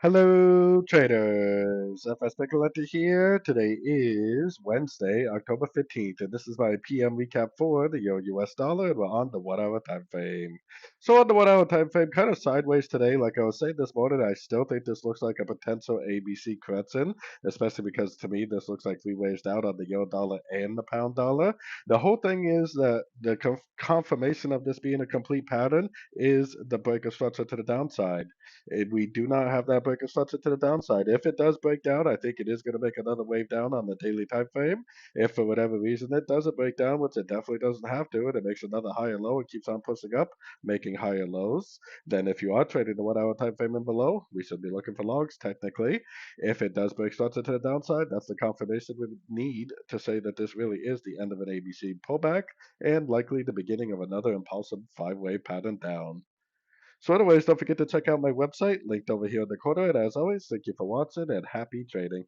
Hello, traders. FX Pip Collector here. Today is Wednesday, October 15th, and this is my PM recap for the Euro US dollar, and we're on the 1 hour time frame. So, on the 1 hour time frame, kind of sideways today. Like I was saying this morning, I still think this looks like a potential ABC correction, especially because to me, this looks like three ways down on the Euro dollar and the pound dollar. The whole thing is that the confirmation of this being a complete pattern is the break of structure to the downside. We do not have that break of structure to the downside. If it does break down, I think it is going to make another wave down on the daily time frame. If for whatever reason it doesn't break down, which it definitely doesn't have to, and it makes another higher low and keeps on pushing up, making higher lows, then if you are trading the 1 hour time frame and below, we should be looking for longs technically. If it does break structure to the downside, that's the confirmation we need to say that this really is the end of an ABC pullback and likely the beginning of another impulsive five-way pattern down. So anyways, don't forget to check out my website, linked over here in the corner. And as always, thank you for watching and happy trading.